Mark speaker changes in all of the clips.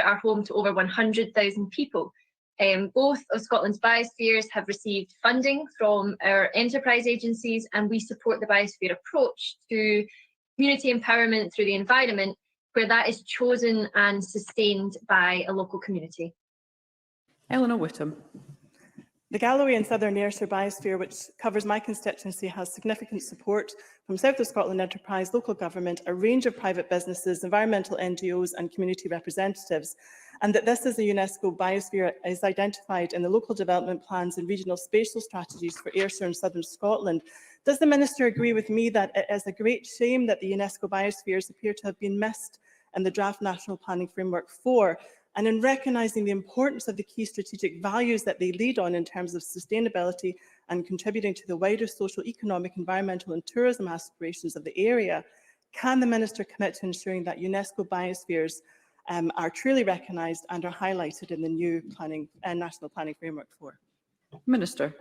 Speaker 1: are home to over 100,000 people. Both of Scotland's biospheres have received funding from our enterprise agencies, and we support the biosphere approach to community empowerment through the environment, where that is chosen and sustained by a local community.
Speaker 2: Eleanor Whittam.
Speaker 3: The Galloway and Southern Ayrshire biosphere, which covers my constituency, has significant support from South of Scotland Enterprise, local government, a range of private businesses, environmental NGOs and community representatives, and that this as a UNESCO biosphere is identified in the local development plans and regional spatial strategies for Ayrshire and Southern Scotland. Does the Minister agree with me that it is a great shame that the UNESCO biospheres appear to have been missed in the draft National Planning Framework 4? And in recognising the importance of the key strategic values that they lead on in terms of sustainability and contributing to the wider social, economic, environmental and tourism aspirations of the area, can the Minister commit to ensuring that UNESCO biospheres are truly recognised and are highlighted in the new National Planning Framework 4?
Speaker 2: Minister.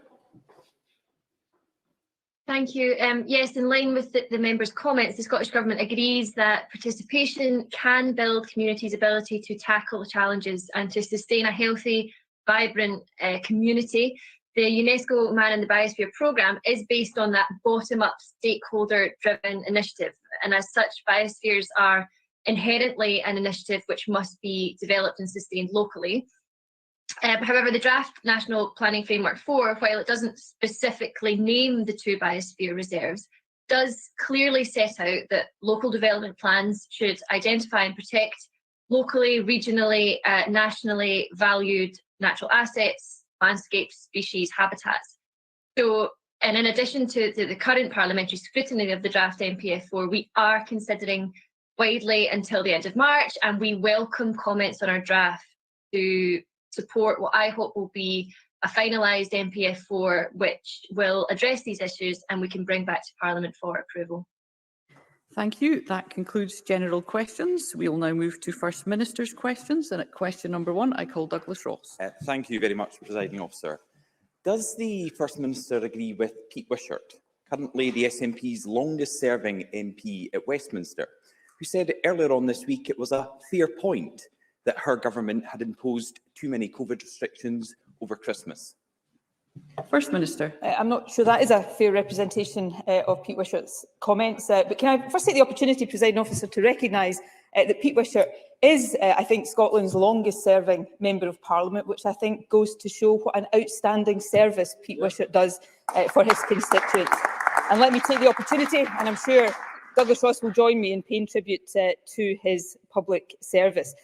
Speaker 1: Thank you. Yes, in line with the member's comments, the Scottish Government agrees that participation can build communities' ability to tackle the challenges and to sustain a healthy, vibrant community. The UNESCO Man in the Biosphere programme is based on that bottom-up, stakeholder-driven initiative, and as such, biospheres are inherently an initiative which must be developed and sustained locally. However, the draft National Planning Framework 4, while it doesn't specifically name the two biosphere reserves, does clearly set out that local development plans should identify and protect locally, regionally, nationally valued natural assets, landscapes, species, habitats. So, and in addition to the current parliamentary scrutiny of the draft NPF4, we are considering widely until the end of March, and we welcome comments on our draft to support what I hope will be a finalised NPF4 which will address these issues and we can bring back to Parliament for approval.
Speaker 2: Thank you. That concludes general questions. We will now move to First Minister's questions. And at question number 1, I call Douglas Ross.
Speaker 4: Thank you very much, Presiding Officer. Does the First Minister agree with Pete Wishart, currently the SNP's longest-serving MP at Westminster, who said earlier on this week it was a fair point that her government had imposed too many COVID restrictions over Christmas?
Speaker 2: First Minister.
Speaker 5: I'm not sure that is a fair representation of Pete Wishart's comments, but can I first take the opportunity, Presiding Officer, to recognise that Pete Wishart is, I think, Scotland's longest-serving Member of Parliament, which I think goes to show what an outstanding service Pete Wishart does for his constituents. And let me take the opportunity, and I'm sure Douglas Ross will join me in paying tribute to his public service.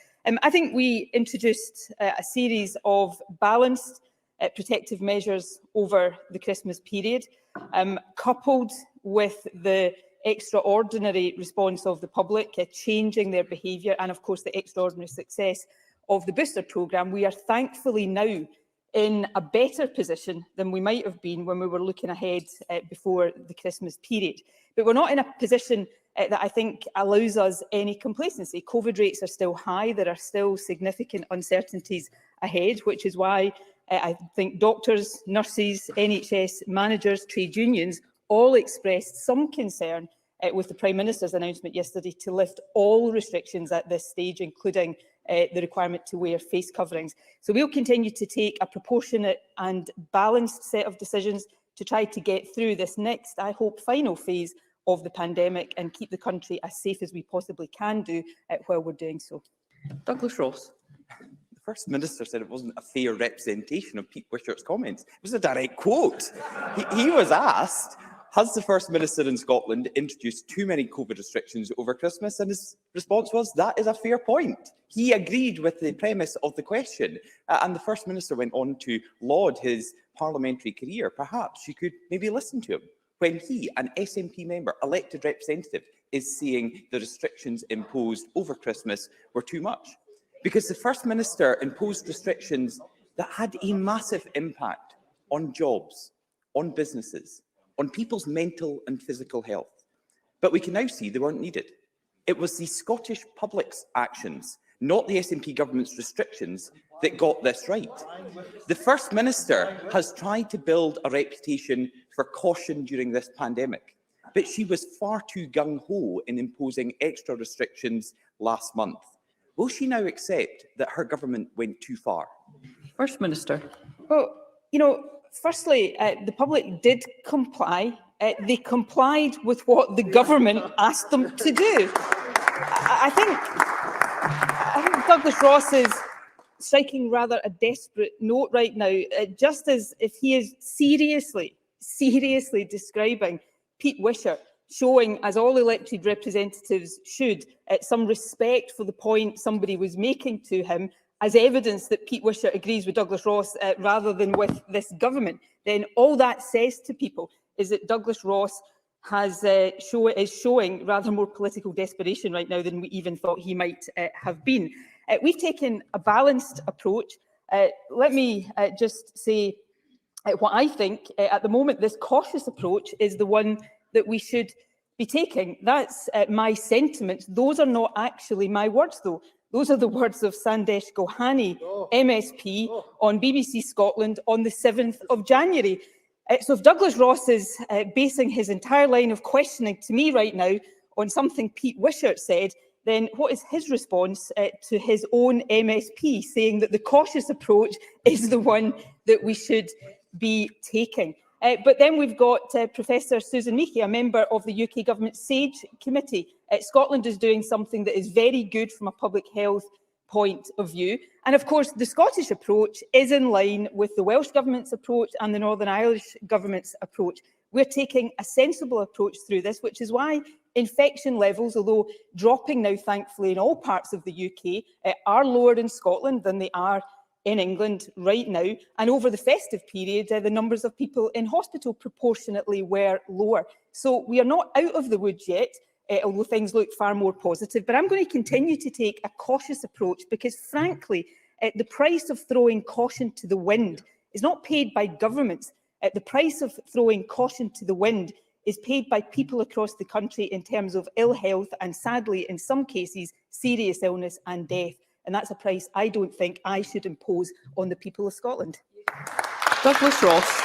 Speaker 5: I think we introduced a series of balanced protective measures over the Christmas period, coupled with the extraordinary response of the public, changing their behaviour, and of course the extraordinary success of the booster programme. We are thankfully now in a better position than we might have been when we were looking ahead before the Christmas period. But we're not in a position that I think allows us any complacency. COVID rates are still high. There are still significant uncertainties ahead, which is why I think doctors, nurses, NHS managers, trade unions all expressed some concern with the Prime Minister's announcement yesterday to lift all restrictions at this stage, including the requirement to wear face coverings. So we'll continue to take a proportionate and balanced set of decisions to try to get through this next, I hope, final phase of the pandemic and keep the country as safe as we possibly can do while we're doing so.
Speaker 2: Douglas Ross.
Speaker 4: The First Minister said it wasn't a fair representation of Pete Wishart's comments. It was a direct quote. He was asked, has the First Minister in Scotland introduced too many COVID restrictions over Christmas? And his response was, that is a fair point. He agreed with the premise of the question. And the First Minister went on to laud his parliamentary career. Perhaps you could maybe listen to him when he, an SNP member, elected representative, is saying the restrictions imposed over Christmas were too much. Because the First Minister imposed restrictions that had a massive impact on jobs, on businesses, on people's mental and physical health. But we can now see they weren't needed. It was the Scottish public's actions, not the SNP government's restrictions, that got this right. The First Minister has tried to build a reputation for caution during this pandemic, but she was far too gung-ho in imposing extra restrictions last month. will she now accept that her government went too far?
Speaker 2: First Minister.
Speaker 5: Well, firstly, the public did comply. They complied with what the government asked them to do. I think Douglas Ross is striking rather a desperate note right now, just as if he is seriously describing Pete Wishart, showing, as all elected representatives should, some respect for the point somebody was making to him, as evidence that Pete Wishart agrees with Douglas Ross rather than with this government, then all that says to people is that Douglas Ross is showing rather more political desperation right now than we even thought he might have been. We've taken a balanced approach. Let me just say what I think. At the moment, this cautious approach is the one that we should be taking. That's my sentiments. Those are not actually my words, though. Those are the words of Sandesh Gohani, MSP, on BBC Scotland on the 7th of January. So if Douglas Ross is basing his entire line of questioning to me right now on something Pete Wishart said, then what is his response to his own MSP, saying that the cautious approach is the one that we should be taking? But then we've got Professor Susan Meaky, a member of the UK Government SAGE Committee. Scotland is doing something that is very good from a public health point of view. And of course, the Scottish approach is in line with the Welsh Government's approach and the Northern Irish Government's approach. We're taking a sensible approach through this, which is why infection levels, although dropping now, thankfully, in all parts of the UK, are lower in Scotland than they are in England right now. And over the festive period, the numbers of people in hospital proportionately were lower. So we are not out of the woods yet, although things look far more positive. But I'm going to continue to take a cautious approach because, frankly, the price of throwing caution to the wind is not paid by governments. The price of throwing caution to the wind is paid by people across the country in terms of ill health and, sadly, in some cases, serious illness and death. And that's a price I don't think I should impose on the people of Scotland.
Speaker 2: Douglas Ross.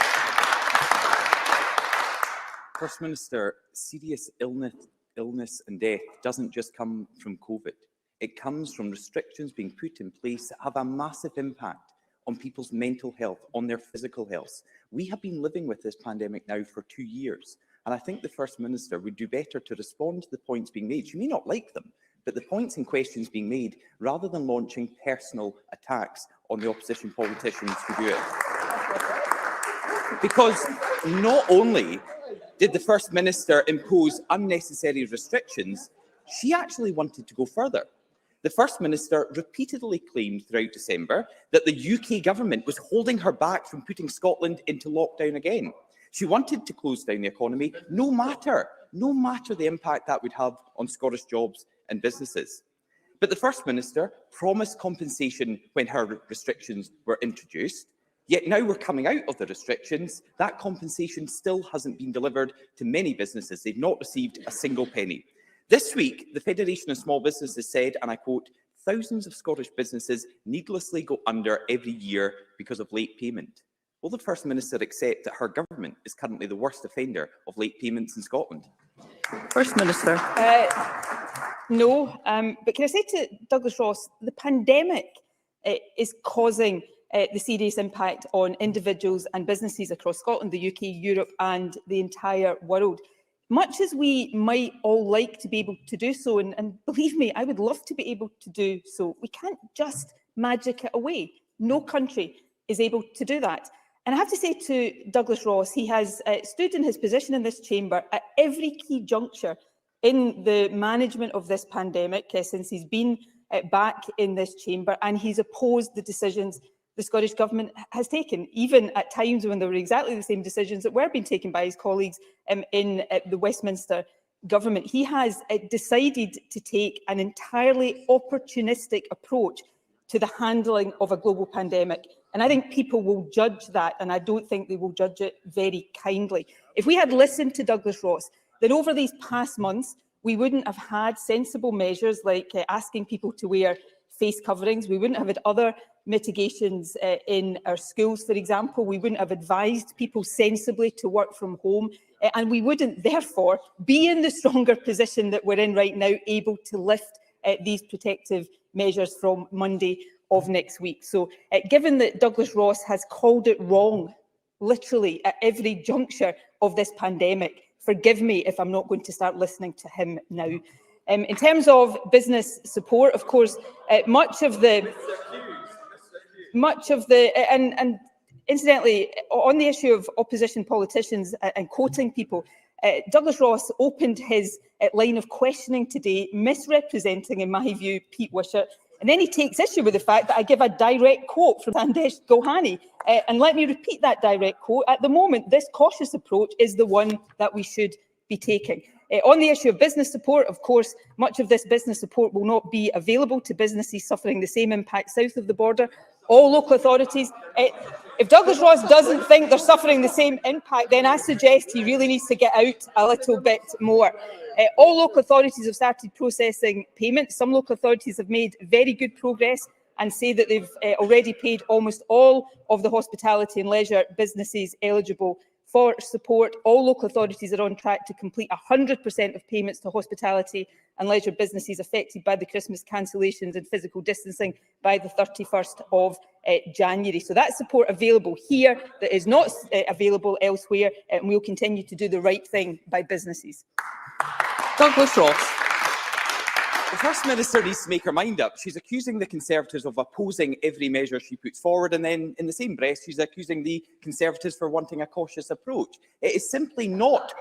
Speaker 4: First Minister, serious illness and death doesn't just come from COVID. It comes from restrictions being put in place that have a massive impact on people's mental health, on their physical health. We have been living with this pandemic now for 2 years, and I think the First Minister would do better to respond to the points being made. She may not like them, but the points and questions being made, rather than launching personal attacks on the opposition politicians who do it. Because not only did the First Minister impose unnecessary restrictions, she actually wanted to go further. The First Minister repeatedly claimed throughout December that the UK government was holding her back from putting Scotland into lockdown again. She wanted to close down the economy, no matter the impact that would have on Scottish jobs and businesses. But the First Minister promised compensation when her restrictions were introduced, yet now we're coming out of the restrictions. That compensation still hasn't been delivered to many businesses. They've not received a single penny. This week, the Federation of Small Businesses said, and I quote, "Thousands of Scottish businesses needlessly go under every year because of late payment." Will the First Minister accept that her government is currently the worst offender of late payments in Scotland?
Speaker 2: First Minister.
Speaker 5: No, but can I say to Douglas Ross, the pandemic is causing the serious impact on individuals and businesses across Scotland, the UK, Europe and the entire world. Much as we might all like to be able to do so, and believe me, I would love to be able to do so, we can't just magic it away. No country is able to do that. And I have to say to Douglas Ross, he has stood in his position in this chamber at every key juncture in the management of this pandemic since he's been back in this chamber, and he's opposed the decisions the Scottish Government has taken, even at times when there were exactly the same decisions that were being taken by his colleagues in the Westminster Government. He has decided to take an entirely opportunistic approach to the handling of a global pandemic. And I think people will judge that, and I don't think they will judge it very kindly. If we had listened to Douglas Ross, then over these past months, we wouldn't have had sensible measures like asking people to wear face coverings. We wouldn't have had other mitigations in our schools, for example. We wouldn't have advised people sensibly to work from home. And we wouldn't, therefore, be in the stronger position that we're in right now, able to lift these protective measures from Monday of next week. So given that Douglas Ross has called it wrong, literally at every juncture of this pandemic, forgive me if I'm not going to start listening to him now. In terms of business support, of course, much of the and incidentally, on the issue of opposition politicians and quoting people, Douglas Ross opened his line of questioning today, misrepresenting, in my view, Pete Wishart, and then he takes issue with the fact that I give a direct quote from Sandesh Gohani. And let me repeat that direct quote. At the moment, this cautious approach is the one that we should be taking. On the issue of business support, of course, much of this business support will not be available to businesses suffering the same impact south of the border. All local authorities, if Douglas Ross doesn't think they're suffering the same impact, then I suggest he really needs to get out a little bit more. All local authorities have started processing payments. Some local authorities have made very good progress and say that they've already paid almost all of the hospitality and leisure businesses eligible for support. All local authorities are on track to complete 100% of payments to hospitality and leisure businesses affected by the Christmas cancellations and physical distancing by the 31st of January. So that's support available here that is not available elsewhere, and we'll continue to do the right thing by businesses.
Speaker 2: Douglas Ross.
Speaker 4: The First Minister needs to make her mind up. She's accusing the Conservatives of opposing every measure she puts forward, and then in the same breath, she's accusing the Conservatives for wanting a cautious approach. It is simply not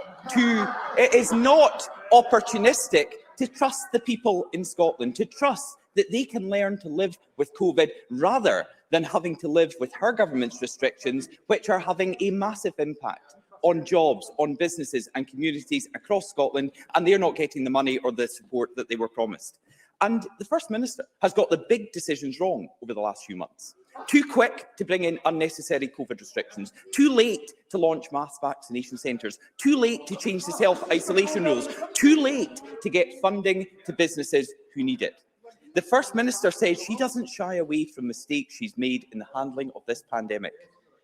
Speaker 4: opportunistic to trust the people in Scotland, to trust that they can learn to live with COVID rather than having to live with her government's restrictions, which are having a massive impact on jobs, on businesses and communities across Scotland, and they're not getting the money or the support that they were promised. And the First Minister has got the big decisions wrong over the last few months. Too quick to bring in unnecessary COVID restrictions, too late to launch mass vaccination centres, too late to change the self-isolation rules, too late to get funding to businesses who need it. The First Minister says she doesn't shy away from mistakes she's made in the handling of this pandemic.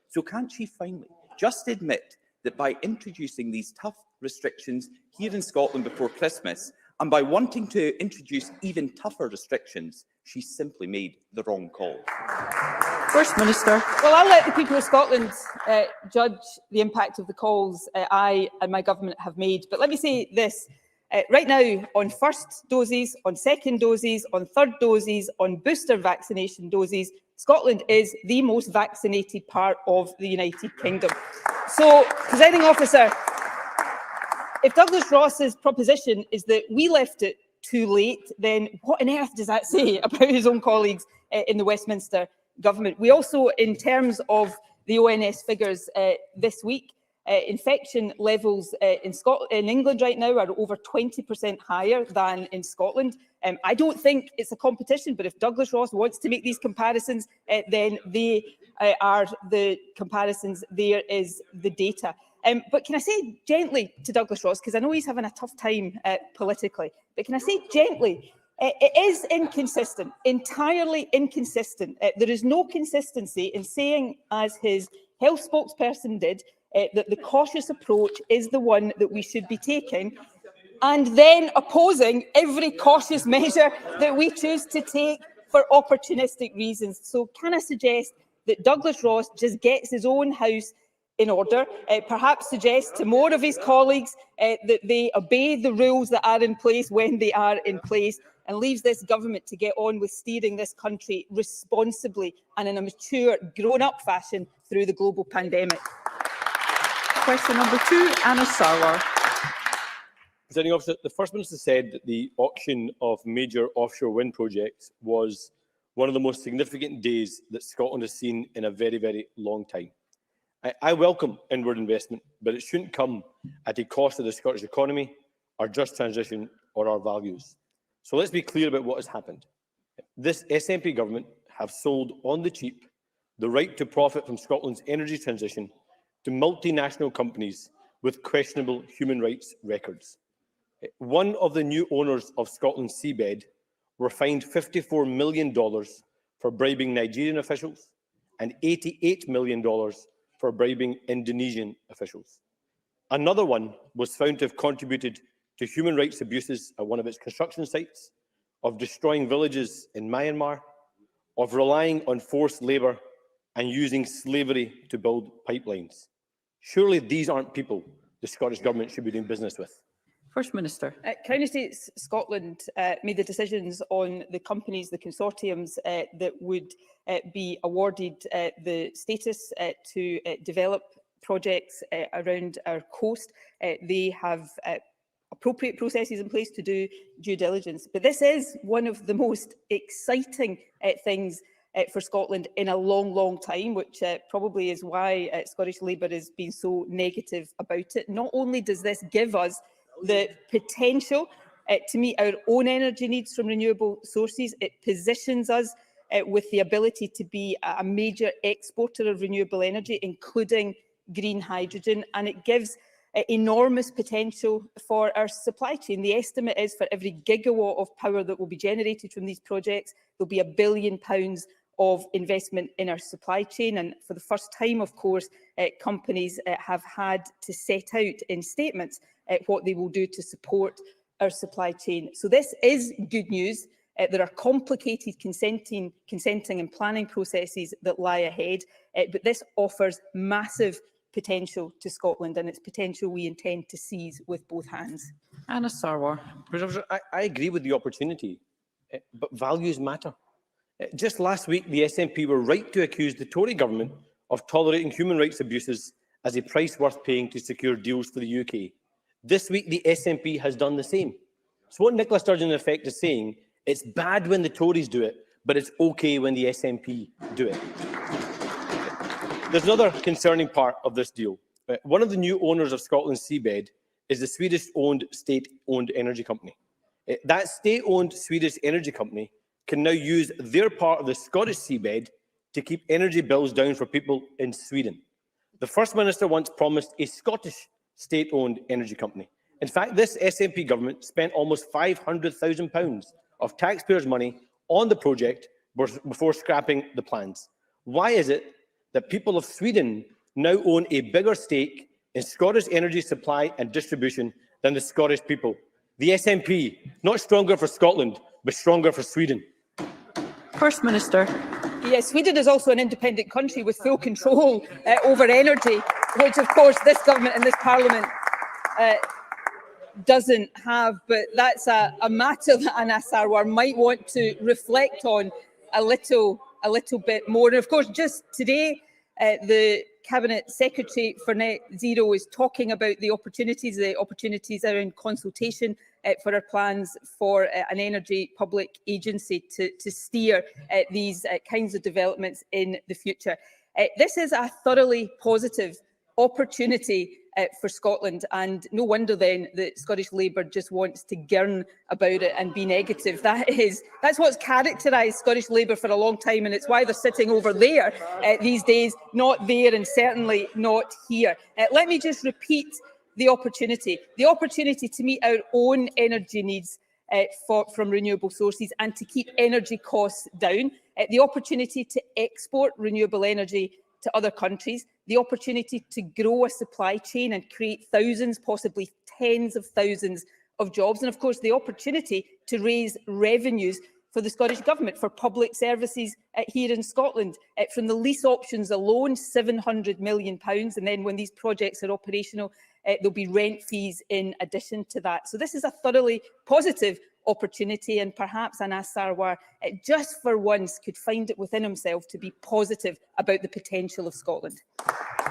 Speaker 4: So can't she finally just admit that by introducing these tough restrictions here in Scotland before Christmas, and by wanting to introduce even tougher restrictions, she simply made the wrong call?
Speaker 2: First Minister.
Speaker 5: Well, I'll let the people of Scotland judge the impact of the calls I and my government have made. But let me say this. Right now, on first doses, on second doses, on third doses, on booster vaccination doses, Scotland is the most vaccinated part of the United Kingdom. So, Presiding Officer, if Douglas Ross's proposition is that we left it too late, then what on earth does that say about his own colleagues in the Westminster government? We also, in terms of the ONS figures this week, infection levels in England right now are over 20% higher than in Scotland. I don't think it's a competition, but if Douglas Ross wants to make these comparisons, then they are the comparisons. There is the data. But can I say gently to Douglas Ross, because I know he's having a tough time politically, but can I say gently, it is inconsistent, entirely inconsistent. There is no consistency in saying, as his health spokesperson did, that the cautious approach is the one that we should be taking, and then opposing every cautious measure that we choose to take for opportunistic reasons. So can I suggest that Douglas Ross just gets his own house in order, perhaps suggest to more of his colleagues that they obey the rules that are in place when they are in place, and leaves this government to get on with steering this country responsibly and in a mature, grown-up fashion through the global pandemic.
Speaker 2: Question number 2, Anna Sarwar.
Speaker 6: Presiding Officer, the First Minister said that the auction of major offshore wind projects was one of the most significant days that Scotland has seen in a very, very long time. I welcome inward investment, but it shouldn't come at a cost of the Scottish economy, our just transition or our values. So let's be clear about what has happened. This SNP government have sold on the cheap the right to profit from Scotland's energy transition to multinational companies with questionable human rights records. One of the new owners of Scotland's seabed were fined $54 million for bribing Nigerian officials and $88 million for bribing Indonesian officials. Another one was found to have contributed to human rights abuses at one of its construction sites, of destroying villages in Myanmar, of relying on forced labour and using slavery to build pipelines. Surely these aren't people the Scottish Government should be doing business with.
Speaker 2: First Minister.
Speaker 5: Crown Estates Scotland made the decisions on the companies, the consortiums that would be awarded the status to develop projects around our coast. They have appropriate processes in place to do due diligence. But this is one of the most exciting things for Scotland in a long, long time, which probably is why Scottish Labour has been so negative about it. Not only does this give us the potential to meet our own energy needs from renewable sources, it positions us with the ability to be a major exporter of renewable energy, including green hydrogen, and it gives enormous potential for our supply chain. The estimate is for every gigawatt of power that will be generated from these projects, there'll be £1 billion of investment in our supply chain. And for the first time, of course, companies have had to set out in statements what they will do to support our supply chain. So this is good news. There are complicated consenting and planning processes that lie ahead, but this offers massive potential to Scotland, and it's potential we intend to seize with both hands.
Speaker 2: Anna Sarwar.
Speaker 6: I agree with the opportunity, but values matter. Just last week, the SNP were right to accuse the Tory government of tolerating human rights abuses as a price worth paying to secure deals for the UK. This week, the SNP has done the same. So what Nicola Sturgeon, in effect, is saying, it's bad when the Tories do it, but it's OK when the SNP do it. There's another concerning part of this deal. One of the new owners of Scotland's seabed is the Swedish-owned, state-owned energy company. That state-owned Swedish energy company can now use their part of the Scottish seabed to keep energy bills down for people in Sweden. The First Minister once promised a Scottish state-owned energy company. In fact, this SNP government spent almost £500,000 of taxpayers' money on the project before scrapping the plans. Why is it that people of Sweden now own a bigger stake in Scottish energy supply and distribution than the Scottish people? The SNP, not stronger for Scotland, but stronger for Sweden.
Speaker 2: First Minister.
Speaker 5: Yes, Sweden is also an independent country with full control over energy, which of course this government and this parliament doesn't have, but that's a matter that Anna Sarwar might want to reflect on a little bit more. And of course, just today, the Cabinet Secretary for Net Zero is talking about the opportunities are in consultation for our plans for an energy public agency to steer these kinds of developments in the future. This is a thoroughly positive opportunity for Scotland, and no wonder then that Scottish Labour just wants to girn about it and be negative. That's what's characterised Scottish Labour for a long time, and it's why they're sitting over there these days, not there and certainly not here. Let me just repeat the opportunity to meet our own energy needs from renewable sources and to keep energy costs down, the opportunity to export renewable energy to other countries, the opportunity to grow a supply chain and create thousands, possibly tens of thousands of jobs, and of course the opportunity to raise revenues for the Scottish Government, for public services here in Scotland. From the lease options alone, £700 million, and then when these projects are operational, there'll be rent fees in addition to that. So this is a thoroughly positive opportunity, and perhaps Anna Sarwar, just for once, could find it within himself to be positive about the potential of Scotland.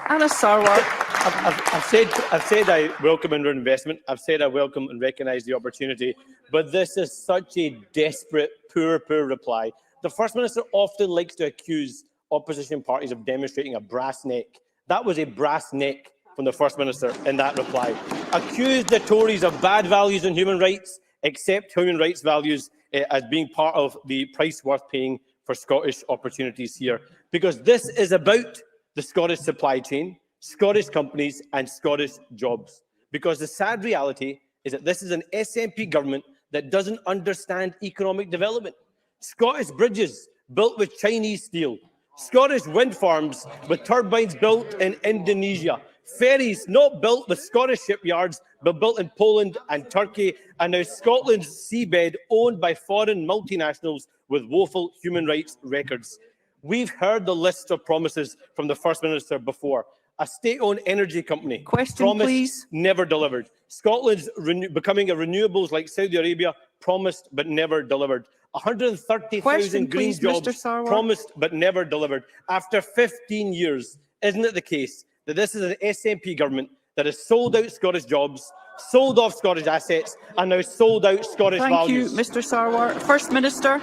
Speaker 2: Anna Sarwar.
Speaker 6: I've said I welcome investment. I've said I welcome and recognise the opportunity, but this is such a desperate, poor reply. The First Minister often likes to accuse opposition parties of demonstrating a brass neck. That was a brass neck from the First Minister in that reply. Accused the Tories of bad values on human rights, accept human rights values as being part of the price worth paying for Scottish opportunities here. Because this is about the Scottish supply chain, Scottish companies and Scottish jobs. Because the sad reality is that this is an SNP government that doesn't understand economic development. Scottish bridges built with Chinese steel, Scottish wind farms with turbines built in Indonesia, Ferries not built with Scottish shipyards, but built in Poland and Turkey, and now Scotland's seabed owned by foreign multinationals with woeful human rights records. We've heard the list of promises from the First Minister before. A state-owned energy company promised,
Speaker 2: please.
Speaker 6: never delivered. Scotland's becoming a renewables like Saudi Arabia, promised but never delivered. 130,000 green jobs promised but never delivered. After 15 years, isn't it the case that this is an SNP government that has sold out Scottish jobs, sold off Scottish assets, and now sold out Scottish values?
Speaker 2: Thank you, Mr Sarwar. First Minister.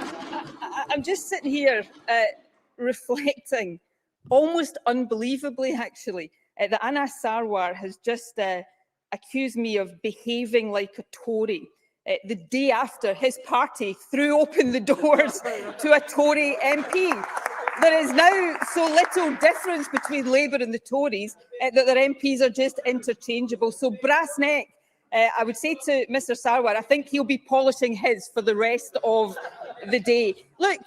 Speaker 5: I'm just sitting here reflecting, almost unbelievably actually, that Anas Sarwar has just accused me of behaving like a Tory. The day after his party threw open the doors to a Tory MP. There is now so little difference between Labour and the Tories that their MPs are just interchangeable. So brass neck, I would say to Mr Sarwar, I think he'll be polishing his for the rest of the day. Look,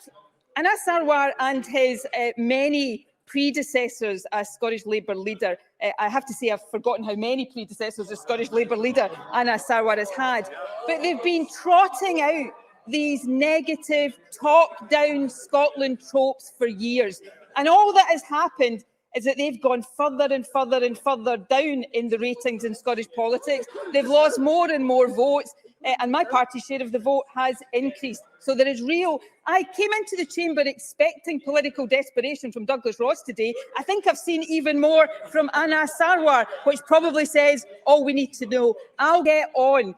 Speaker 5: Anas Sarwar and his many predecessors as Scottish Labour leader, I have to say I've forgotten how many predecessors as Scottish Labour leader Anas Sarwar has had, but they've been trotting out these negative top-down Scotland tropes for years. And all that has happened is that they've gone further and further and further down in the ratings in Scottish politics. They've lost more and more votes, and my party's share of the vote has increased. So there is real... I came into the chamber expecting political desperation from Douglas Ross today. I think I've seen even more from Anas Sarwar, which probably says all we need to know. I'll get on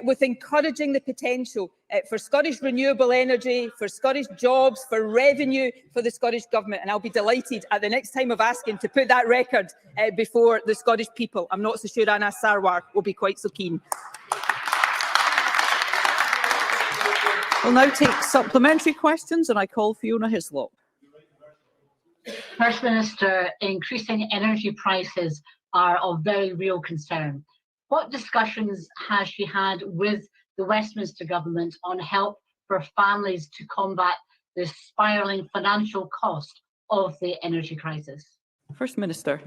Speaker 5: with encouraging the potential for Scottish renewable energy, for Scottish jobs, for revenue for the Scottish Government. And I'll be delighted at the next time of asking to put that record before the Scottish people. I'm not so sure Anas Sarwar will be quite so keen.
Speaker 2: We'll now take supplementary questions, and I call Fiona Hislop.
Speaker 7: First Minister, increasing energy prices are of very real concern. What discussions has she had with the Westminster Government on help for families to combat the spiralling financial cost of the energy crisis?
Speaker 2: First Minister.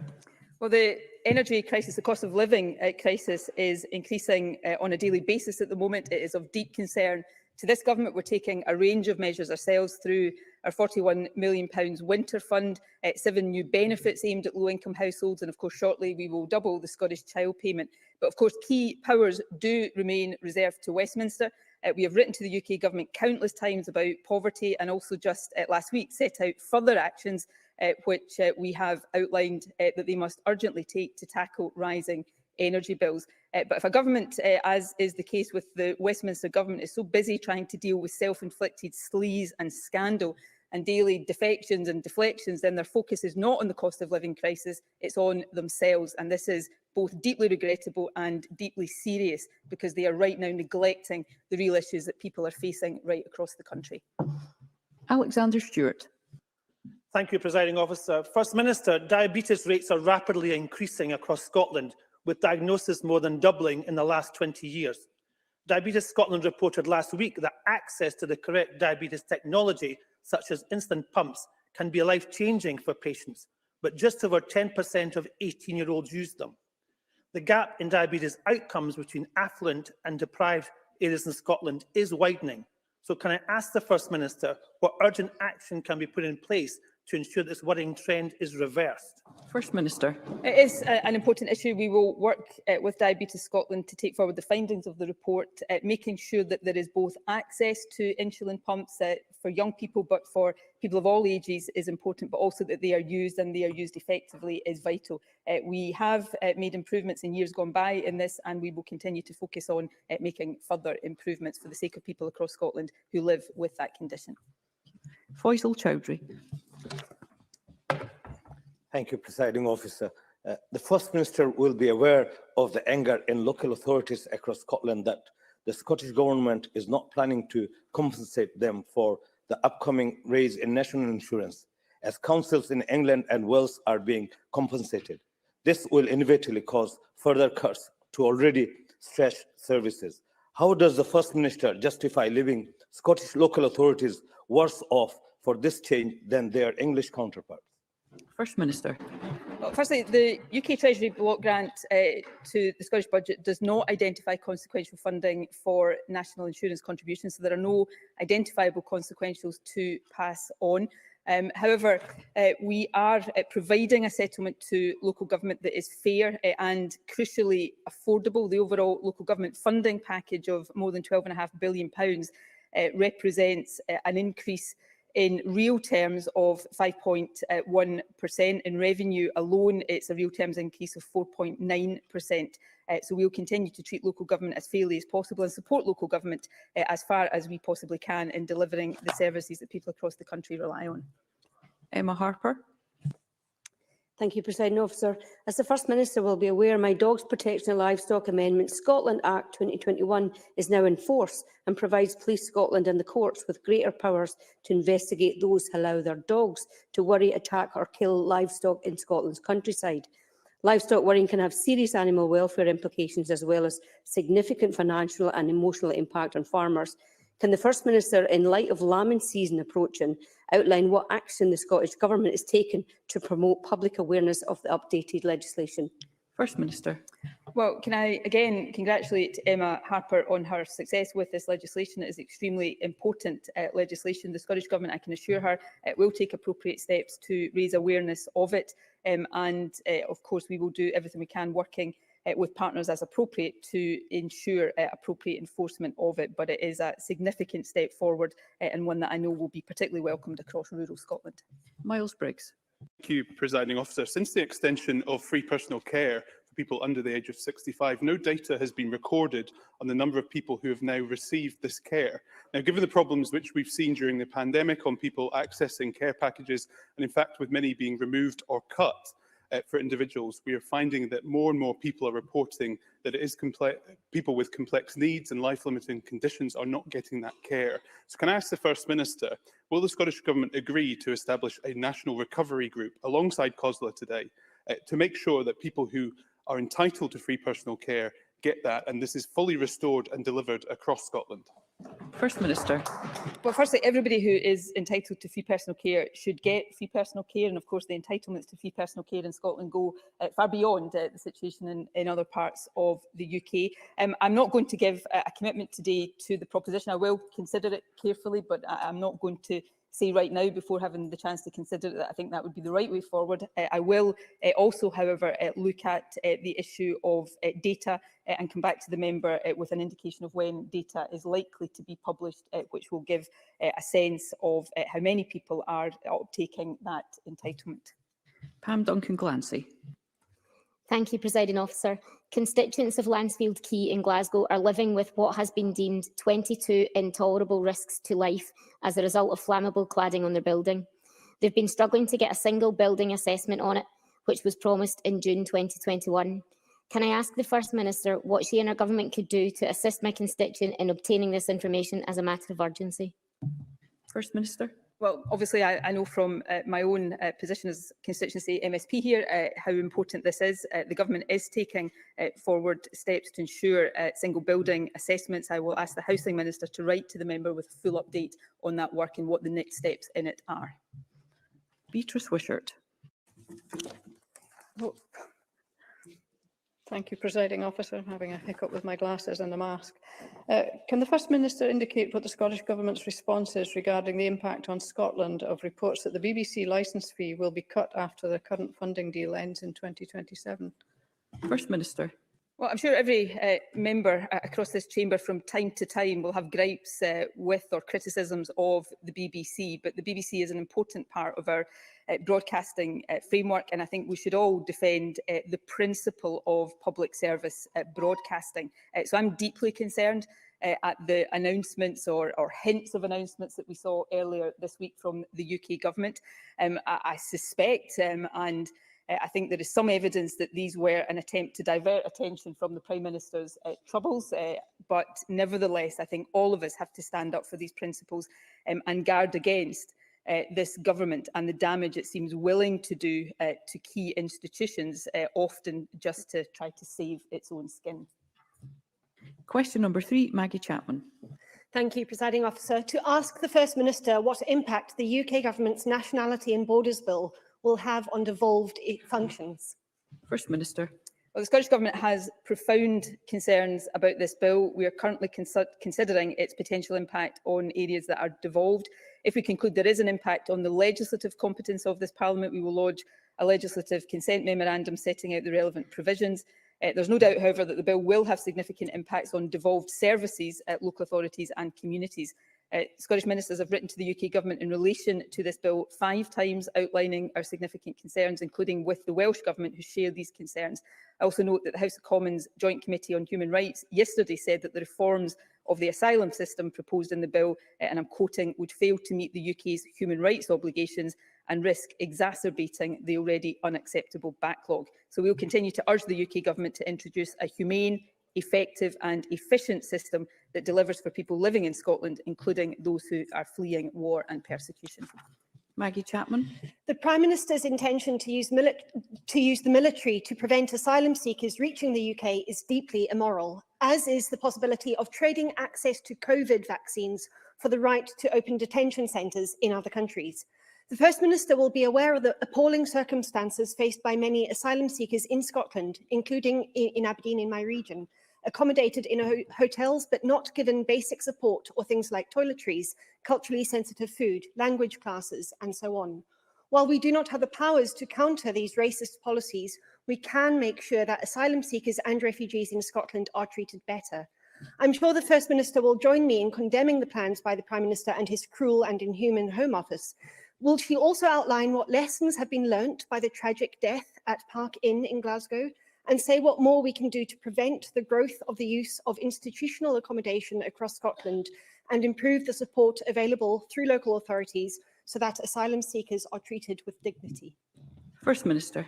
Speaker 5: Well, the energy crisis, the cost of living crisis, is increasing on a daily basis at the moment. It is of deep concern to this government. We're taking a range of measures ourselves through our £41 million winter fund, 7 new benefits aimed at low-income households, and of course shortly we will double the Scottish child payment. But of course key powers do remain reserved to Westminster. We have written to the UK Government countless times about poverty, and also just last week set out further actions which we have outlined that they must urgently take to tackle rising energy bills. But if a government, as is the case with the Westminster Government, is so busy trying to deal with self-inflicted sleaze and scandal and daily defections and deflections, then their focus is not on the cost of living crisis, it's on themselves. And this is both deeply regrettable and deeply serious, because they are right now neglecting the real issues that people are facing right across the country.
Speaker 2: Alexander Stewart.
Speaker 8: Thank you, Presiding Officer. First Minister, diabetes rates are rapidly increasing across Scotland, with diagnosis more than doubling in the last 20 years. Diabetes Scotland reported last week that access to the correct diabetes technology, such as insulin pumps, can be life-changing for patients, but just over 10% of 18-year-olds use them. The gap in diabetes outcomes between affluent and deprived areas in Scotland is widening. So can I ask the First Minister what urgent action can be put in place to ensure this worrying trend is reversed?
Speaker 2: First Minister.
Speaker 5: It is an important issue. We will work with Diabetes Scotland to take forward the findings of the report, making sure that there is both access to insulin pumps for young people, but for people of all ages is important, but also that they are used and they are used effectively is vital. We have made improvements in years gone by in this, and we will continue to focus on making further improvements for the sake of people across Scotland who live with that condition.
Speaker 2: Faisal Chowdhury.
Speaker 9: Thank you, Presiding Officer. The First Minister will be aware of the anger in local authorities across Scotland that the Scottish Government is not planning to compensate them for the upcoming raise in national insurance, as councils in England and Wales are being compensated. This will inevitably cause further cuts to already stretched services. How does the First Minister justify leaving Scottish local authorities worse off for this change than their English counterparts?
Speaker 2: First Minister.
Speaker 5: Well, firstly, the UK Treasury block grant to the Scottish Budget does not identify consequential funding for national insurance contributions, so there are no identifiable consequentials to pass on. However, we are providing a settlement to local government that is fair and crucially affordable. The overall local government funding package of more than £12.5 billion represents an increase in real terms of 5.1%. In revenue alone, it's a real terms increase of 4.9%. So we'll continue to treat local government as fairly as possible and support local government as far as we possibly can in delivering the services that people across the country rely on.
Speaker 2: Emma Harper.
Speaker 10: Thank you, Presiding Officer. As the First Minister will be aware, my Dogs Protection of Livestock Amendment Scotland Act 2021 is now in force and provides Police Scotland and the courts with greater powers to investigate those who allow their dogs to worry, attack or kill livestock in Scotland's countryside. Livestock worrying can have serious animal welfare implications as well as significant financial and emotional impact on farmers. Can the First Minister, in light of lambing season approaching, outline what action the Scottish Government is taking to promote public awareness of the updated legislation?
Speaker 2: First Minister.
Speaker 5: Well, can I again congratulate Emma Harper on her success with this legislation? It is extremely important legislation. The Scottish Government, I can assure her, will take appropriate steps to raise awareness of it. Of course, we will do everything we can working with partners as appropriate to ensure appropriate enforcement of it. But it is a significant step forward and one that I know will be particularly welcomed across rural Scotland.
Speaker 2: Miles Briggs.
Speaker 11: Thank you, Presiding Officer. Since the extension of free personal care for people under the age of 65, no data has been recorded on the number of people who have now received this care. Now, given the problems which we've seen during the pandemic on people accessing care packages, and in fact with many being removed or cut, for individuals, we are finding that more and more people are reporting that it is people with complex needs and life-limiting conditions are not getting that care. So can I ask the First Minister, will the Scottish Government agree to establish a national recovery group alongside COSLA today to make sure that people who are entitled to free personal care get that, and this is fully restored and delivered across Scotland?
Speaker 2: First Minister.
Speaker 5: Well, firstly, everybody who is entitled to free personal care should get free personal care, and of course the entitlements to free personal care in Scotland go far beyond the situation in other parts of the UK. I'm not going to give a commitment today to the proposition. I will consider it carefully, but I'm not going to say right now, before having the chance to consider it, that I think that would be the right way forward. I will also, however, look at the issue of data and come back to the member with an indication of when data is likely to be published, which will give a sense of how many people are uptaking that entitlement.
Speaker 2: Pam Duncan-Glancy.
Speaker 12: Thank you, Presiding Officer. Constituents of Lansfield Quay in Glasgow are living with what has been deemed 22 intolerable risks to life as a result of flammable cladding on their building. They've been struggling to get a single building assessment on it, which was promised in June 2021. Can I ask the First Minister what she and her government could do to assist my constituent in obtaining this information as a matter of urgency?
Speaker 2: First Minister.
Speaker 5: Well, obviously, I know from my own position as constituency MSP here how important this is. The government is taking forward steps to ensure single building assessments. I will ask the Housing Minister to write to the member with a full update on that work and what the next steps in it are.
Speaker 2: Beatrice Wishart.
Speaker 13: Oh. Thank you, Presiding Officer. I'm having a hiccup with my glasses and the mask. Can the First Minister indicate what the Scottish Government's response is regarding the impact on Scotland of reports that the BBC licence fee will be cut after the current funding deal ends in 2027?
Speaker 2: First Minister.
Speaker 5: Well, I'm sure every member across this chamber from time to time will have gripes with or criticisms of the BBC, but the BBC is an important part of our broadcasting framework, and I think we should all defend the principle of public service broadcasting. So I'm deeply concerned at the announcements or hints of announcements that we saw earlier this week from the UK government. I suspect and I think there is some evidence that these were an attempt to divert attention from the Prime Minister's troubles, but nevertheless, I think all of us have to stand up for these principles and guard against this government and the damage it seems willing to do to key institutions, often just to try to save its own skin.
Speaker 2: Question number 3, Maggie Chapman.
Speaker 14: Thank you, Presiding Officer. To ask the First Minister what impact the UK Government's Nationality and Borders Bill will have on devolved functions?
Speaker 2: First Minister.
Speaker 5: Well, the Scottish Government has profound concerns about this bill. We are currently considering its potential impact on areas that are devolved. If we conclude there is an impact on the legislative competence of this Parliament, we will lodge a legislative consent memorandum setting out the relevant provisions. There's no doubt, however, that the bill will have significant impacts on devolved services at local authorities and communities. Scottish ministers have written to the UK Government in relation to this bill 5 times, outlining our significant concerns, including with the Welsh Government, who share these concerns. I also note that the House of Commons Joint Committee on Human Rights yesterday said that the reforms of the asylum system proposed in the bill, and I'm quoting, would fail to meet the UK's human rights obligations and risk exacerbating the already unacceptable backlog. So we will continue to urge the UK Government to introduce a humane, effective and efficient system that delivers for people living in Scotland, including those who are fleeing war and persecution.
Speaker 2: Maggie Chapman.
Speaker 14: The Prime Minister's intention to use the military to prevent asylum seekers reaching the UK is deeply immoral, as is the possibility of trading access to COVID vaccines for the right to open detention centres in other countries. The First Minister will be aware of the appalling circumstances faced by many asylum seekers in Scotland, including in Aberdeen in my region, accommodated in hotels but not given basic support or things like toiletries, culturally sensitive food, language classes and so on. While we do not have the powers to counter these racist policies, we can make sure that asylum seekers and refugees in Scotland are treated better. I'm sure the First Minister will join me in condemning the plans by the Prime Minister and his cruel and inhuman Home Office. Will she also outline what lessons have been learnt by the tragic death at Park Inn in Glasgow, and say what more we can do to prevent the growth of the use of institutional accommodation across Scotland and improve the support available through local authorities so that asylum seekers are treated with dignity?
Speaker 2: First Minister.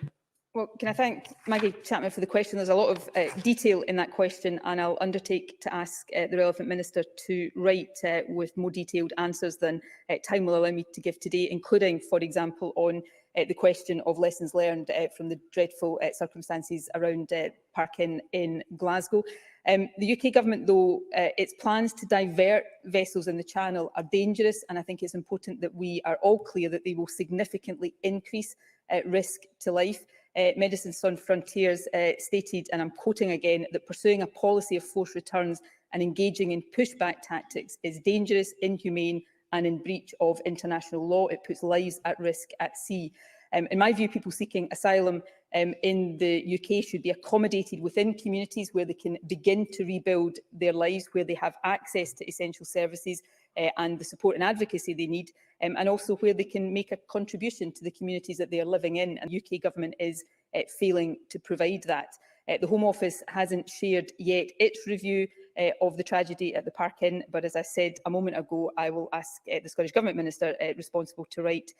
Speaker 5: Well, can I thank Maggie Chapman for the question? There's a lot of detail in that question, and I'll undertake to ask the relevant minister to write with more detailed answers than time will allow me to give today, including, for example, on the question of lessons learned from the dreadful circumstances around Park Inn in Glasgow. The UK Government, though, its plans to divert vessels in the Channel are dangerous, and I think it's important that we are all clear that they will significantly increase risk to life. Medicines Sans Frontiers stated, and I'm quoting again, that pursuing a policy of forced returns and engaging in pushback tactics is dangerous, inhumane and in breach of international law. It puts lives at risk at sea. In my view, people seeking asylum in the UK should be accommodated within communities where they can begin to rebuild their lives, where they have access to essential services and the support and advocacy they need, and also where they can make a contribution to the communities that they are living in. And the UK Government is failing to provide that. The Home Office hasn't shared yet its review of the tragedy at the Park Inn, but as I said a moment ago, I will ask the Scottish Government Minister responsible to write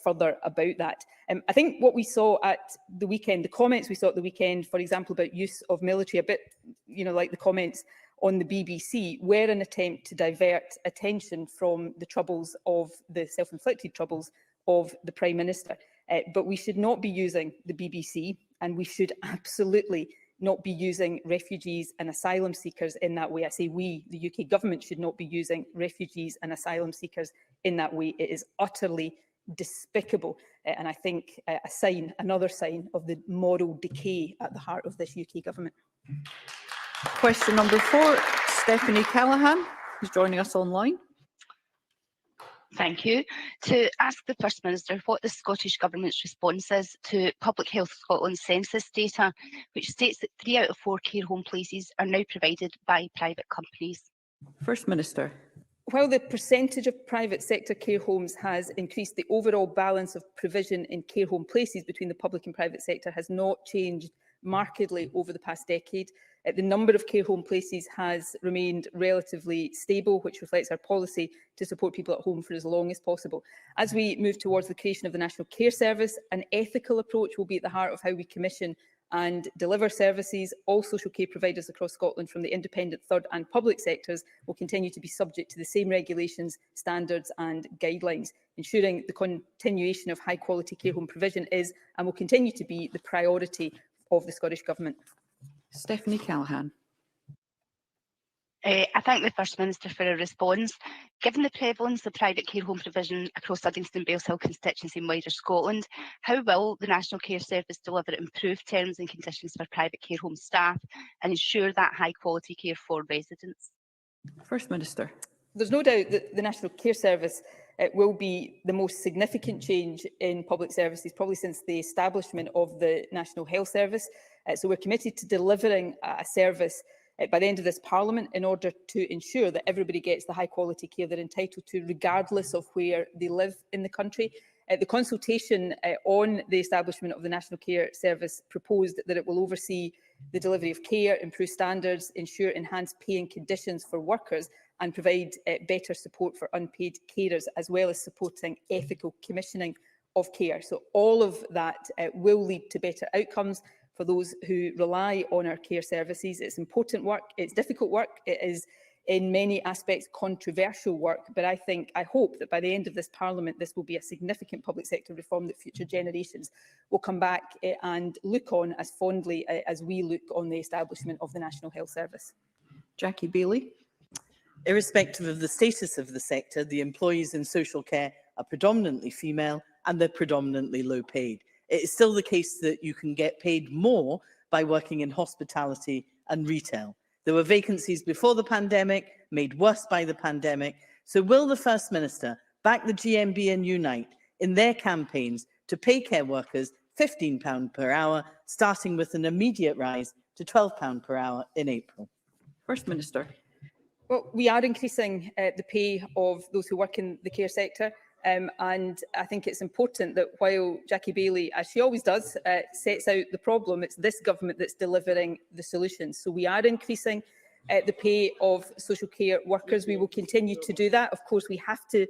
Speaker 5: further about that. I think what we saw at the weekend, the comments we saw at the weekend, for example, about use of military, a bit, like the comments on the BBC, were an attempt to divert attention from the troubles of the self-inflicted troubles of the Prime Minister. But we should not be using the BBC, and we should absolutely not be using refugees and asylum seekers in that way. I say we, the UK Government, should not be using refugees and asylum seekers in that way. It is utterly despicable, and I think another sign of the moral decay at the heart of this UK Government.
Speaker 2: Question number 4, Stephanie Callaghan, who's joining us online.
Speaker 15: Thank you. To ask the First Minister what the Scottish Government's response is to Public Health Scotland's census data, which states that 3 out of 4 care home places are now provided by private companies.
Speaker 2: First Minister.
Speaker 5: While the percentage of private sector care homes has increased, the overall balance of provision in care home places between the public and private sector has not changed markedly over the past decade. The number of care home places has remained relatively stable, which reflects our policy to support people at home for as long as possible. As we move towards the creation of the National Care Service, an ethical approach will be at the heart of how we commission and deliver services. All social care providers across Scotland, from the independent, third and public sectors, will continue to be subject to the same regulations, standards and guidelines. Ensuring the continuation of high quality care home provision is and will continue to be the priority of the Scottish Government.
Speaker 2: Stephanie Callaghan.
Speaker 15: I thank the First Minister for a response. Given the prevalence of private care home provision across Uddingston, Bales Hill constituency and wider Scotland, how will the National Care Service deliver improved terms and conditions for private care home staff and ensure that high quality care for residents?
Speaker 2: First Minister.
Speaker 5: There's no doubt that the National Care Service will be the most significant change in public services, probably since the establishment of the National Health Service. So we're committed to delivering a service by the end of this Parliament in order to ensure that everybody gets the high quality care they're entitled to, regardless of where they live in the country. The consultation on the establishment of the National Care Service proposed that it will oversee the delivery of care, improve standards, ensure enhanced pay and conditions for workers, and provide better support for unpaid carers, as well as supporting ethical commissioning of care. So all of that will lead to better outcomes for those who rely on our care services. It's important work, it's difficult work, it is in many aspects controversial work, but I hope that by the end of this Parliament this will be a significant public sector reform that future generations will come back and look on as fondly as we look on the establishment of the National Health Service.
Speaker 2: Jackie Baillie.
Speaker 16: Irrespective of the status of the sector, the employees in social care are predominantly female and they're predominantly low paid. It is still the case that you can get paid more by working in hospitality and retail. There were vacancies before the pandemic, made worse by the pandemic. So will the First Minister back the GMB and Unite in their campaigns to pay care workers £15 per hour, starting with an immediate rise to £12 per hour in April?
Speaker 2: First Minister.
Speaker 5: Well, we are increasing the pay of those who work in the care sector. And I think it's important that while Jackie Baillie, as she always does, sets out the problem, it's this government that's delivering the solutions. So we are increasing the pay of social care workers. We will continue to do that. Of course, we have to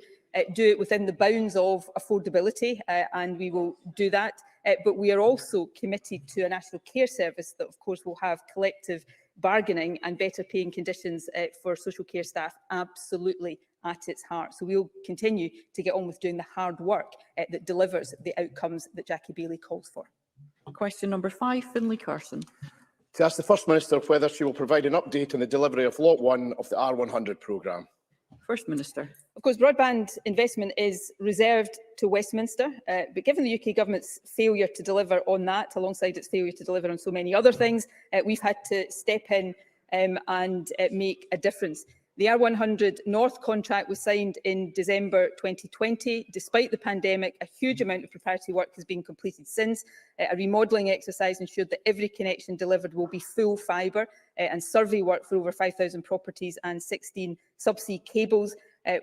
Speaker 5: do it within the bounds of affordability, and we will do that. But we are also committed to a National Care Service that, of course, will have collective bargaining and better paying conditions for social care staff absolutely at its heart. So we'll continue to get on with doing the hard work that delivers the outcomes that Jackie Baillie calls for.
Speaker 2: Question number 5, Finlay Carson.
Speaker 17: To ask the First Minister whether she will provide an update on the delivery of Lot 1 of the R100 programme.
Speaker 2: First Minister.
Speaker 5: Of course, broadband investment is reserved to Westminster, but given the UK Government's failure to deliver on that, alongside its failure to deliver on so many other things, we've had to step in and make a difference. The R100 North contract was signed in December 2020. Despite the pandemic, a huge amount of preparatory work has been completed since. A remodelling exercise ensured that every connection delivered will be full fibre, and survey work for over 5,000 properties and 16 subsea cables,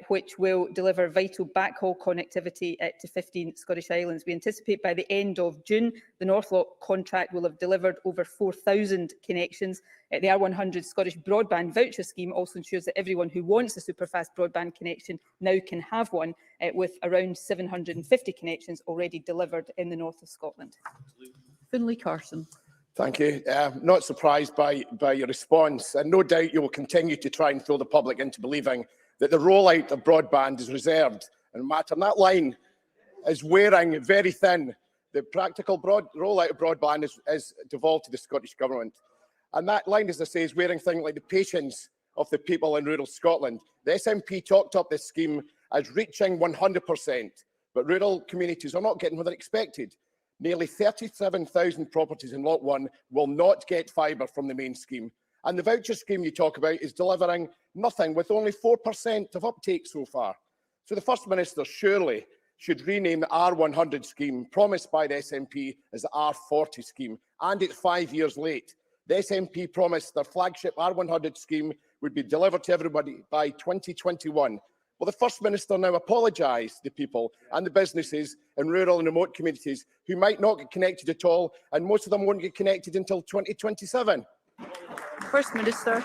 Speaker 5: which will deliver vital backhaul connectivity to 15 Scottish islands. We anticipate by the end of June, the North Lot contract will have delivered over 4,000 connections. The R100 Scottish Broadband Voucher Scheme also ensures that everyone who wants a superfast broadband connection now can have one, with around 750 connections already delivered in the north of Scotland.
Speaker 2: Finlay Carson.
Speaker 17: Thank you. Not surprised by your response, and no doubt you will continue to try and fool the public into believing that the rollout of broadband is reserved and matter. And that line is wearing very thin. The practical rollout of broadband is devolved to the Scottish Government. And that line, as I say, is wearing things like the patience of the people in rural Scotland. The SNP talked up this scheme as reaching 100%, but rural communities are not getting what they're expected. Nearly 37,000 properties in Lot 1 will not get fibre from the main scheme. And the voucher scheme you talk about is delivering nothing, with only 4% of uptake so far. So the First Minister surely should rename the R100 scheme, promised by the SNP, as the R40 scheme, and it's 5 years late. The SNP promised their flagship R100 scheme would be delivered to everybody by 2021. Will the First Minister now apologise to the people and the businesses in rural and remote communities who might not get connected at all, and most of them won't get connected until 2027?
Speaker 2: First Minister.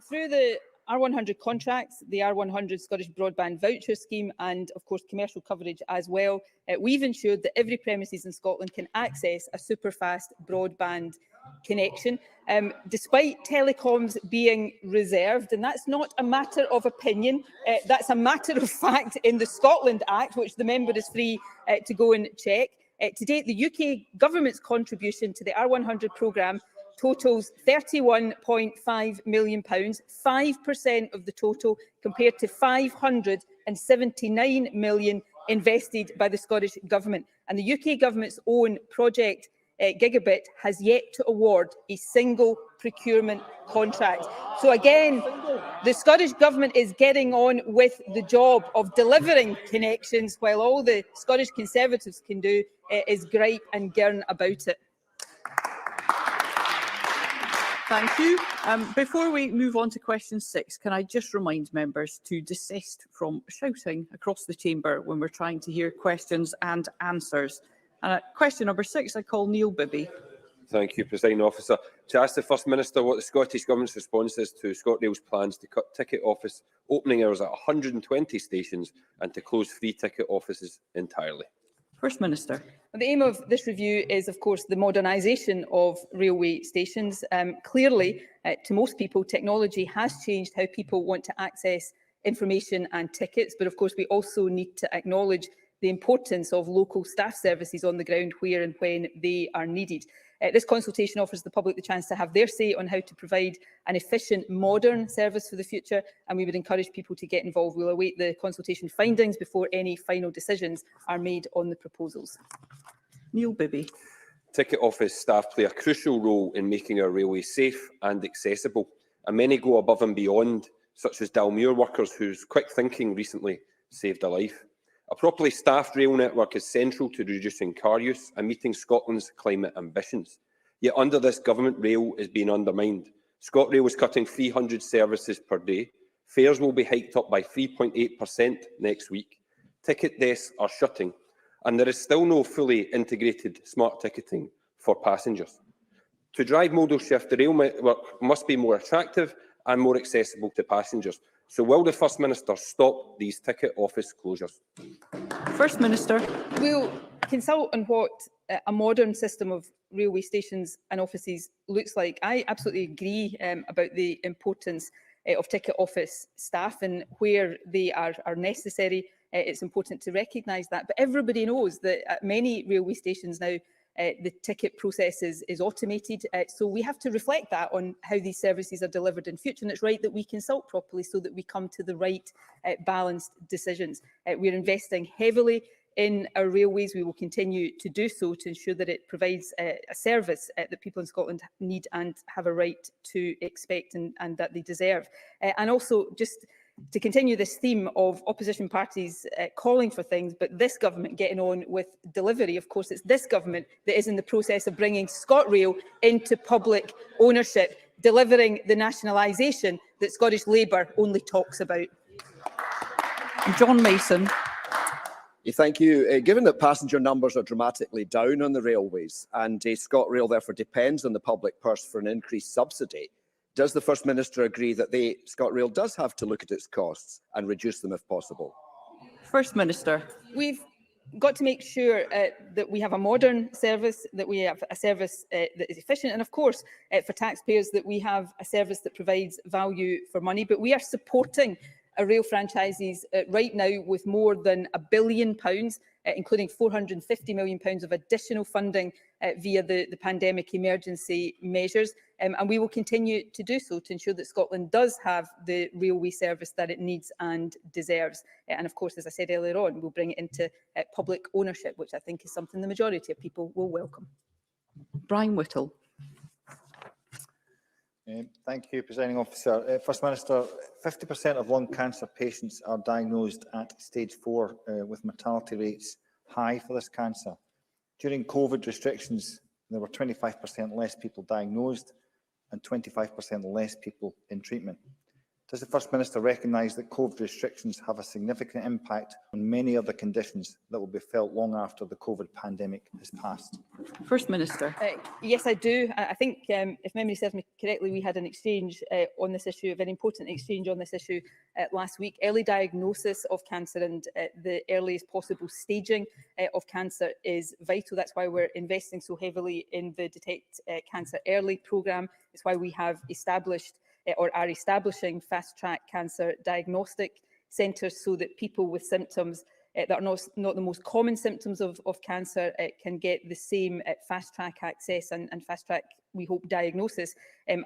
Speaker 5: Through the R100 contracts, the R100 Scottish Broadband Voucher Scheme, and of course commercial coverage as well, we've ensured that every premises in Scotland can access a superfast broadband connection, despite telecoms being reserved. And that's not a matter of opinion, that's a matter of fact in the Scotland Act, which the member is free to go and check. To date, the UK Government's contribution to the R100 programme totals £31.5 million, 5% of the total, compared to £579 million invested by the Scottish Government. And the UK Government's own project, Gigabit, has yet to award a single procurement contract. So again, the Scottish Government is getting on with the job of delivering connections, while all the Scottish Conservatives can do is gripe and girn about it.
Speaker 2: Thank you. Before we move on to question 6, can I just remind members to desist from shouting across the chamber when we're trying to hear questions and answers. And at question number 6, I call Neil Bibby.
Speaker 6: Thank you, Presiding Officer. To ask the First Minister what the Scottish Government's response is to ScotRail's plans to cut ticket office opening hours at 120 stations and to close free ticket offices entirely.
Speaker 2: First Minister.
Speaker 5: The aim of this review is, of course, the modernisation of railway stations. Clearly, to most people, technology has changed how people want to access information and tickets. But of course, we also need to acknowledge the importance of local staff services on the ground where and when they are needed. This consultation offers the public the chance to have their say on how to provide an efficient, modern service for the future, and we would encourage people to get involved. We'll await the consultation findings before any final decisions are made on the proposals.
Speaker 2: Neil Bibby.
Speaker 6: Ticket office staff play a crucial role in making our railway safe and accessible, and many go above and beyond, such as Dalmuir workers whose quick thinking recently saved a life. A properly staffed rail network is central to reducing car use and meeting Scotland's climate ambitions. Yet under this government, rail is being undermined. ScotRail is cutting 300 services per day. Fares will be hiked up by 3.8% next week. Ticket desks are shutting, and there is still no fully integrated smart ticketing for passengers. To drive modal shift, the rail network must be more attractive and more accessible to passengers. So will the First Minister stop these ticket office closures?
Speaker 2: First Minister.
Speaker 5: We'll consult on what a modern system of railway stations and offices looks like. I absolutely agree about the importance of ticket office staff, and where they are necessary, it's important to recognise that. But everybody knows that at many railway stations now, the ticket process is automated, so we have to reflect that on how these services are delivered in future, and it's right that we consult properly so that we come to the right balanced decisions. We're investing heavily in our railways. We will continue to do so to ensure that it provides a service that people in Scotland need and have a right to expect and that they deserve. And also, just to continue this theme of opposition parties calling for things, but this government getting on with delivery. Of course, it's this government that is in the process of bringing ScotRail into public ownership, delivering the nationalisation that Scottish Labour only talks about.
Speaker 2: John Mason.
Speaker 18: Thank you. Given that passenger numbers are dramatically down on the railways and ScotRail therefore depends on the public purse for an increased subsidy, does the First Minister agree that ScotRail does have to look at its costs and reduce them if possible?
Speaker 2: First Minister.
Speaker 5: We've got to make sure that we have a modern service, that we have a service that is efficient, and of course, for taxpayers, that we have a service that provides value for money. But we are supporting our rail franchises right now with more than £1 billion, including £450 million of additional funding via the pandemic emergency measures. And we will continue to do so to ensure that Scotland does have the railway service that it needs and deserves. And of course, as I said earlier on, we'll bring it into public ownership, which I think is something the majority of people will welcome.
Speaker 2: Brian Whittle.
Speaker 19: Thank you, Presiding Officer. First Minister, 50% of lung cancer patients are diagnosed at stage 4 with mortality rates high for this cancer. During COVID restrictions, there were 25% less people diagnosed and 25% less people in treatment. Does the First Minister recognise that COVID restrictions have a significant impact on many other conditions that will be felt long after the COVID pandemic has passed?
Speaker 2: First Minister.
Speaker 5: Yes, I do. I think, if memory serves me correctly, we had an exchange on this issue, a very important exchange on this issue last week. Early diagnosis of cancer and the earliest possible staging of cancer is vital. That's why we're investing so heavily in the Detect Cancer Early programme. It's why we have established or are establishing fast-track cancer diagnostic centres so that people with symptoms that are not the most common symptoms of cancer can get the same fast-track access and fast-track, we hope, diagnosis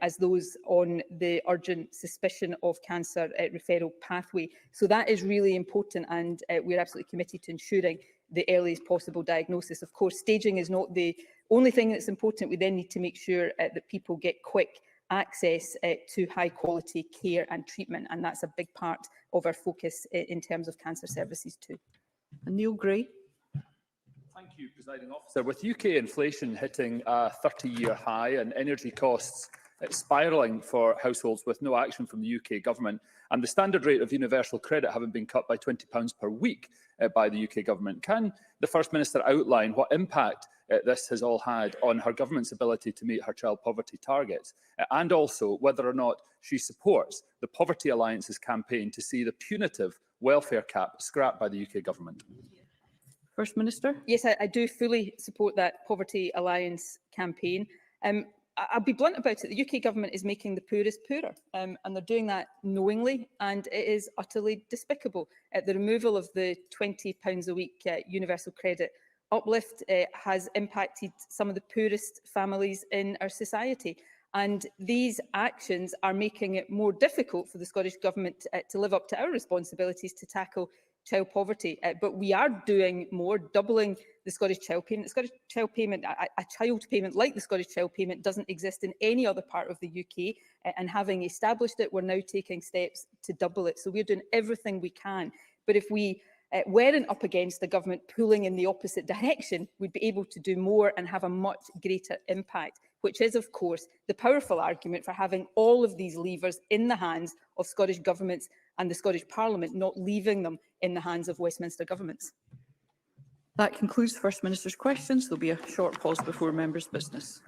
Speaker 5: as those on the urgent suspicion of cancer referral pathway. So that is really important, and we're absolutely committed to ensuring the earliest possible diagnosis. Of course, staging is not the only thing that's important. We then need to make sure that people get quick access to high quality care and treatment, and that's a big part of our focus in terms of cancer services too.
Speaker 2: And Neil Gray.
Speaker 20: Thank you, Presiding Officer. With UK inflation hitting a 30-year high and energy costs spiralling for households with no action from the UK government, and the standard rate of universal credit having been cut by £20 per week by the UK government, can the First Minister outline what impact this has all had on her government's ability to meet her child poverty targets, and also whether or not she supports the Poverty Alliance's campaign to see the punitive welfare cap scrapped by the UK government?
Speaker 2: First Minister.
Speaker 5: Yes, I do fully support that Poverty Alliance campaign. I'll be blunt about it. The UK government is making the poorest poorer, and they're doing that knowingly, and it is utterly despicable. The removal of the £20 a week universal credit uplift has impacted some of the poorest families in our society. And these actions are making it more difficult for the Scottish Government to live up to our responsibilities to tackle child poverty. But we are doing more, doubling the Scottish child payment. The Scottish child payment, a child payment like the Scottish child payment, doesn't exist in any other part of the UK. And having established it, we're now taking steps to double it. So we're doing everything we can. But if we weren't up against the government pulling in the opposite direction, we'd be able to do more and have a much greater impact, which is, of course, the powerful argument for having all of these levers in the hands of Scottish governments and the Scottish Parliament, not leaving them in the hands of Westminster governments.
Speaker 2: That concludes First Minister's questions. There'll be a short pause before members' business.